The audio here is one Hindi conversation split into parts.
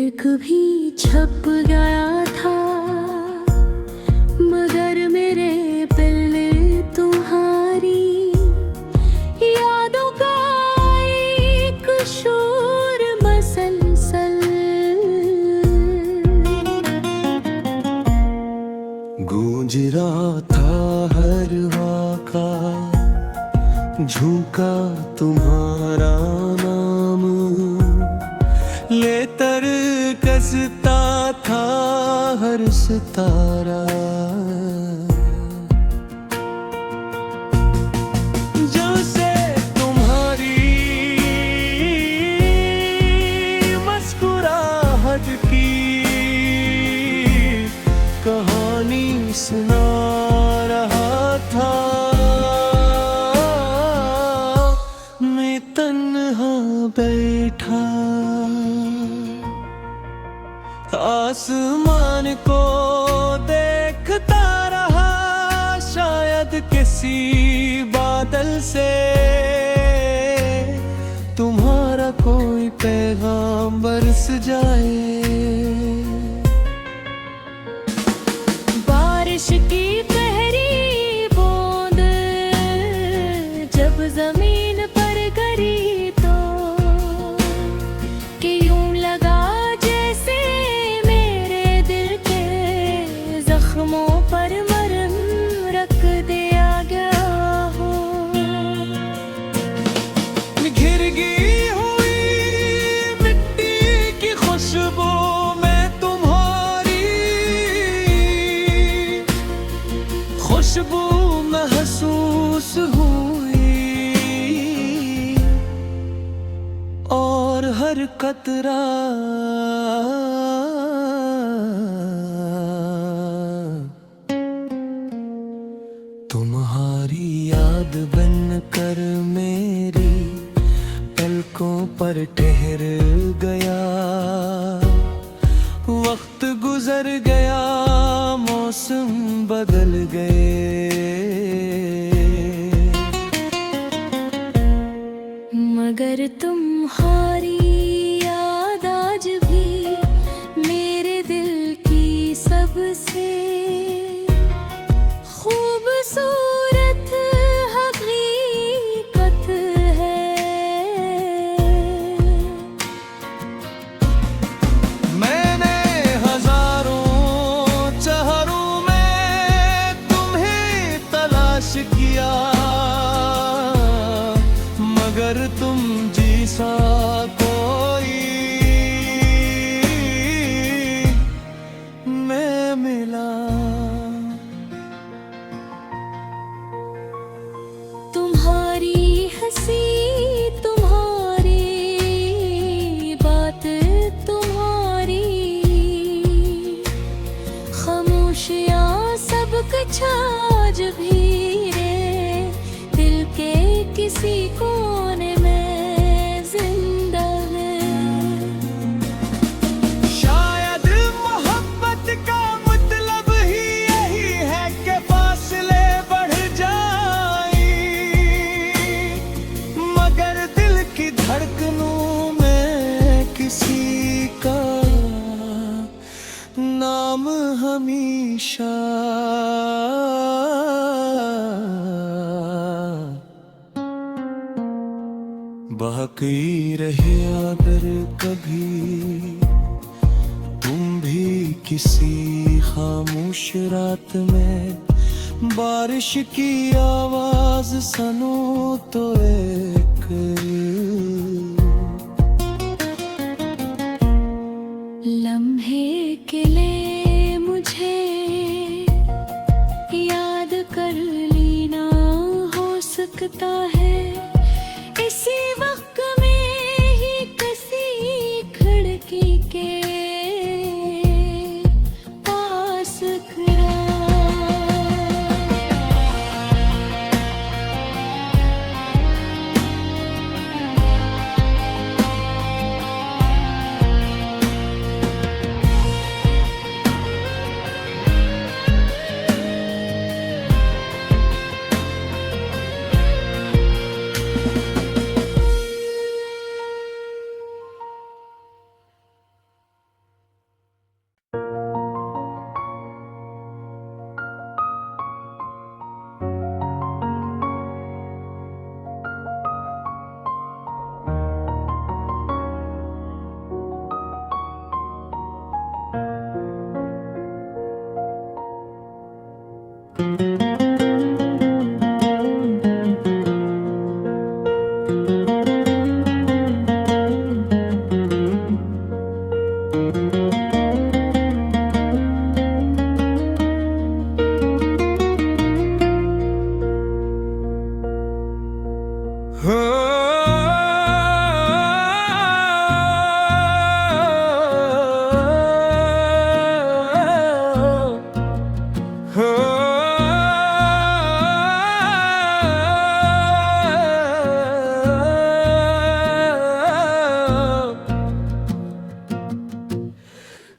इश्क भी छप गया था, मगर मेरे पल्ले तुम्हारी यादों का एक शोर मसलसल गूंज रहा था हर वाका, झूका तुम्हारा नाम, लेतर कसता था हर सितारा। जब से तुम्हारी मुस्कुराहट की कहानी सुना रहा था, मैं तन्हा बैठा आसमान को देखता रहा, शायद किसी बादल से तुम्हारा कोई पैगाम बरस जाए। बारिश की पहली बूंद जब जमीन पर गिरी तो कि यूं लगा जैसे मेरे दिल के जख्मों पर मरहम रख दिया गया हो। घिर गई हुई मिट्टी की खुशबू में तुम्हारी खुशबू महसूस हुई, और हर कतरा तुम्हारी याद बनकर मेरी पलकों पर ठहर गया। वक्त गुजर गया, मौसम बदल गए, मगर तुम्हारी याद आज भी मेरे दिल की सबसे खूबसूरत हकीकत है। मैंने हजारों चेहरों में तुम्हें तलाश किया, मगर तुम जैसा कोई मैं मिला। तुम्हारी हंसी, तुम्हारी बात, तुम्हारी खामोशियाँ सब कुछ आज भी रे दिल के किसी कोने में जिंदा है। शायद मोहब्बत का मतलब ही यही है कि फासले बढ़ जाए, मगर दिल की धड़कनों में किसी का नाम हमेशा बाकी रहे। अगर कभी तुम भी किसी खामोश रात में बारिश की आवाज सुनो तो एक लम्हे के लिए मुझे याद कर लेना हो सकता है, इसी वक्त में ही किसी खिड़की के पास खड़ा।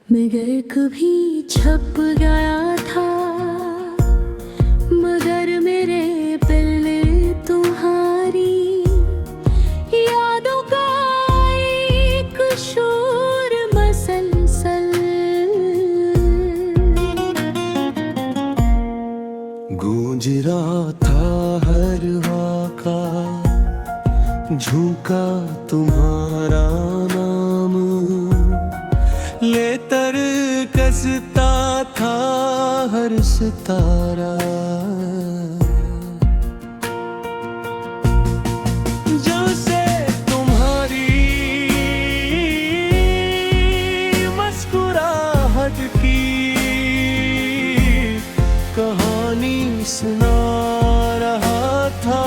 मगर कभी छप गया था, मगर मेरे पल्ले तुम्हारी यादों का एक शोर मसलसल गूंज रहा था हर वाका, झूका तुम्हारा नाम, लेतर कसता था हर सितारा। जब से तुम्हारी मुस्कुराहट की कहानी सुना रहा था,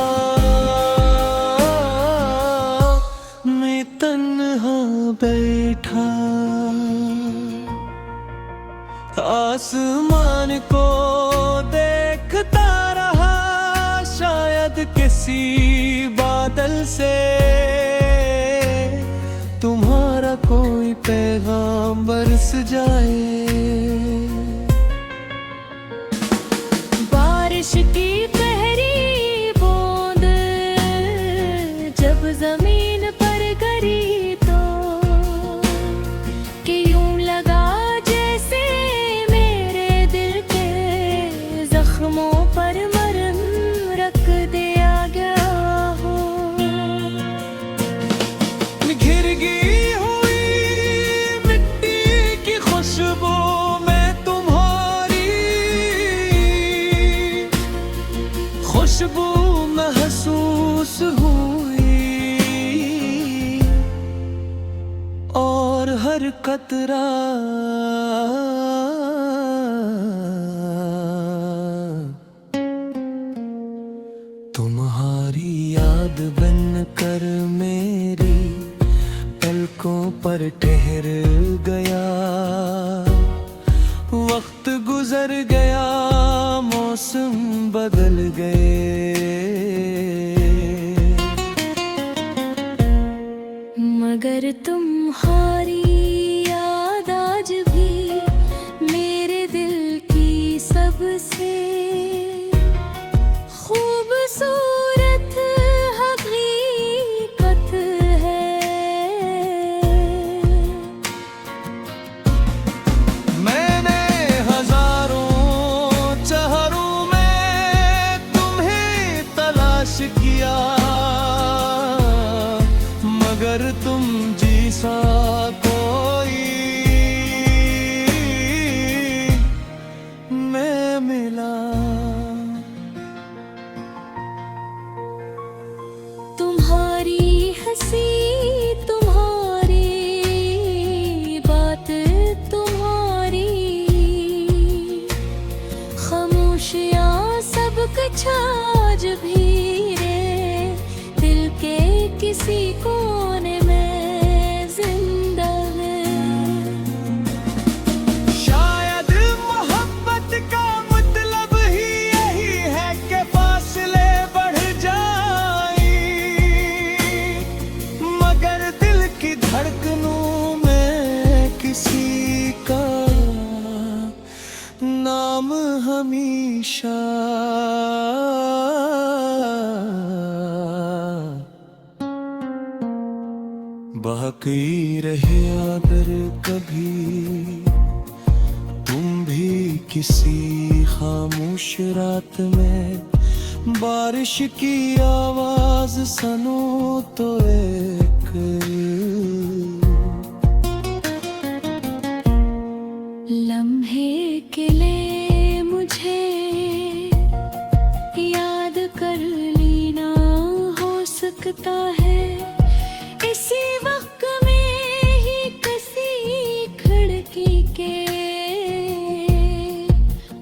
मैं तन्हा बैठा आसमान को देखता रहा, शायद किसी बादल से तुम्हारा कोई पैगाम बरस जाए। बारिश की पहली बूंद जब जमीन पर गिरी तो कि यूं लगा जैसे मेरे दिल के जख्मों पर मरहम रख दिया गया हो। घिर गई हुई मिट्टी की खुशबू में तुम्हारी खुशबू महसूस हुई, और हर कतरा तुम्हारी याद बनकर मेरी पलकों पर ठहर गया। वक्त गुजर गया, मौसम बदल गए, मगर तुम्हारी याद आज भी मेरे दिल की सबसे खूबसूरत हकीकत है। मैंने हजारों चेहरों में तुम्हें तलाश किया, मगर तुम जैसा कोई मैं मिला। तुम्हारी हंसी, तुम्हारी बात, तुम्हारी खामोशियाँ सब कुछ आज भी रे दिल के किसी कोने में जिंदा है। शायद मोहब्बत का मतलब ही यही है कि फासले बढ़ जाए, मगर दिल की धड़कनों में किसी का नाम हमेशा बाकी रहे। अगर कभी तुम भी किसी खामोश रात में बारिश की आवाज सुनो तो एक लम्हे के लिए मुझे याद कर लेना हो सकता है, इसी वक्त में ही किसी सकी के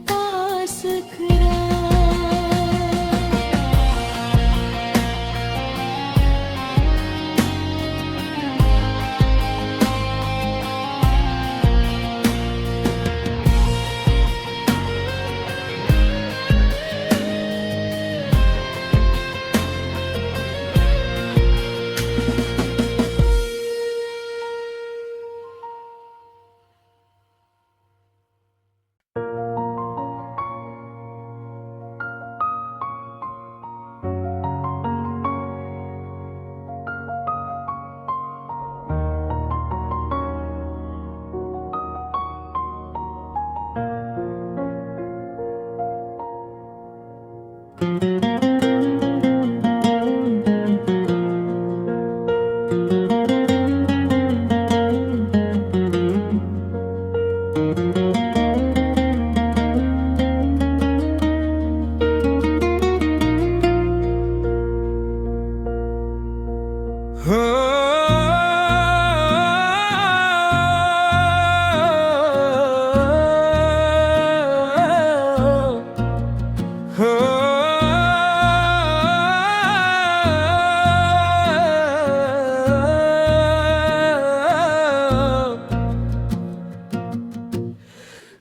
पास खड़ा।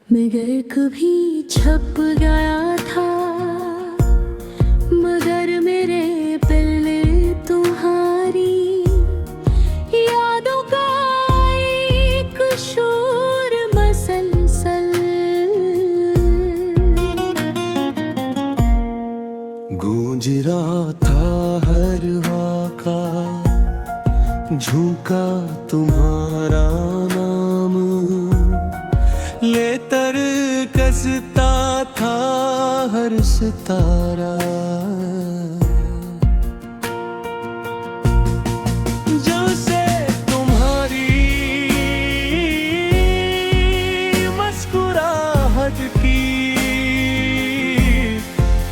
मगर कभी छप गया था, मगर मेरे पल्ले तुम्हारी यादों का एक शोर मसलसल गूंज रहा था हर वाका, झूका तुम्हारा नाम लेतर कसता था हर सितारा। जब से तुम्हारी मुस्कुराहट की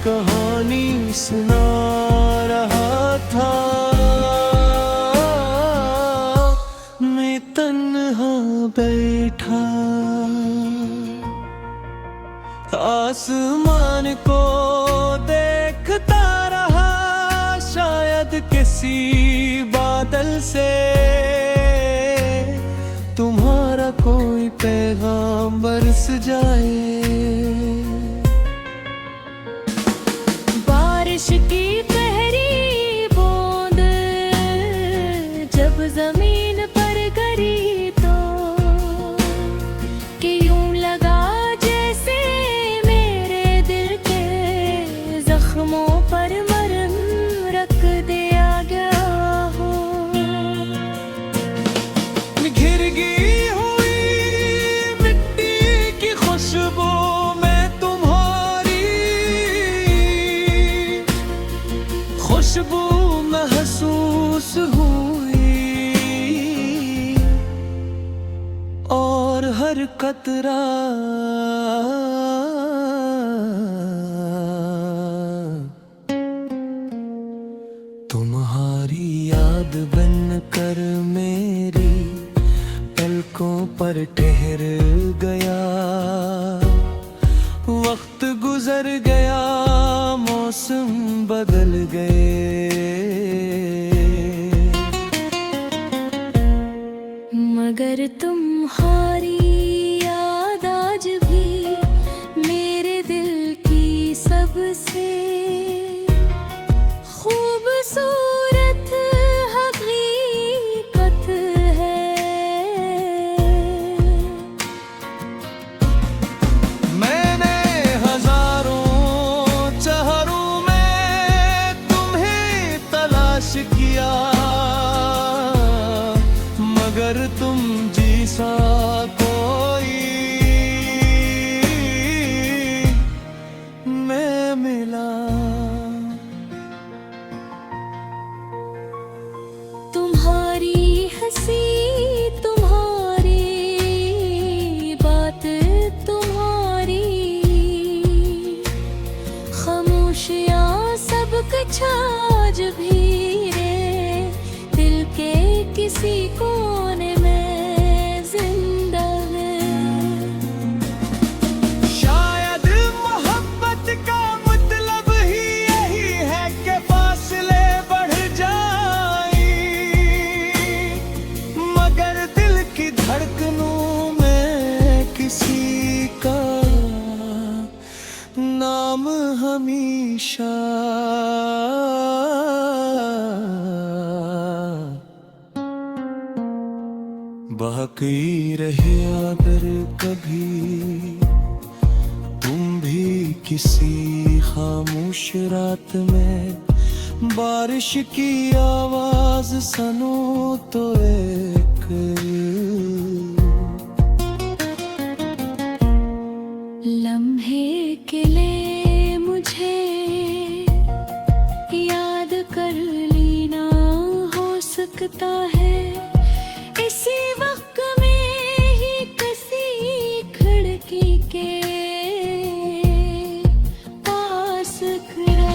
कहानी सुना रहा था, मैं तन्हा बैठा आसमान को देखता रहा, शायद किसी बादल से तुम्हारा कोई पैगाम बरस जाए। बारिश की पहली बूंद जब जमीन पर गिरी तो कि यूं लगा जैसे मेरे दिल के जख्मों पर मरहम रख दिया गया हो। घिर गई हुई मिट्टी की खुशबू में तुम्हारी खुशबू महसूस हुई, और हर कतरा तुम्हारी याद बनकर मेरी पलकों पर ठहर गया। वक्त गुजर गया, मौसम बदल गए, मगर तुम्हारी याद आज भी मेरे दिल की सबसे खूबसूरत हकीकत है। मैंने हजारों चेहरों में तुम्हें तलाश किया, मगर तुम जैसा कोई मैं मिला। तुम्हारी हंसी, तुम्हारी बात, तुम्हारी खामोशियाँ सब कुछ आज भी रे दिल के किसी कोने में जिंदा है। हमेशा बाकी रहे अगर कभी तुम भी किसी खामोश रात में बारिश की आवाज सुनो तो एक लम्हे के लिए मुझे याद कर लेना हो सकता है इसी वक्त में ही किसी खिड़की के पास खड़ा।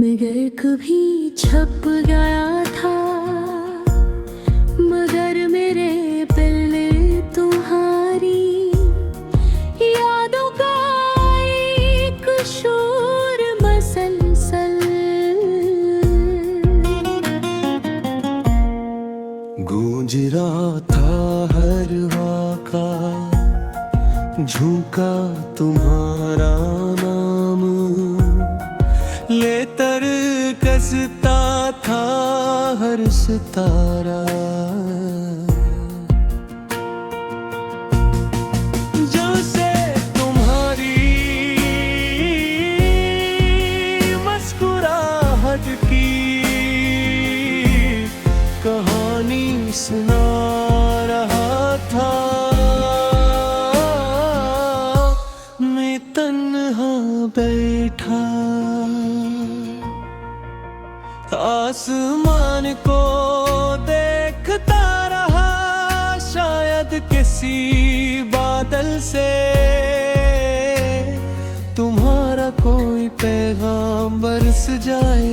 मगर कभी छप गया था मगर मेरे पल्ले तुम्हारी यादों का एक शोर मसलसल गूंज रहा था हर वाका झूका तुम्हारा नाम ले तर कसता था हर सितारा जब से तुम्हारी मुस्कुराहट की कहानी सुना रहा था मैं तन्हा बैठा आसमान को देखता रहा शायद किसी बादल से तुम्हारा कोई पैगाम बरस जाए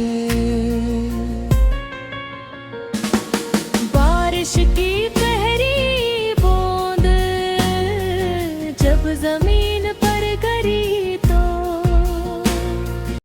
बारिश की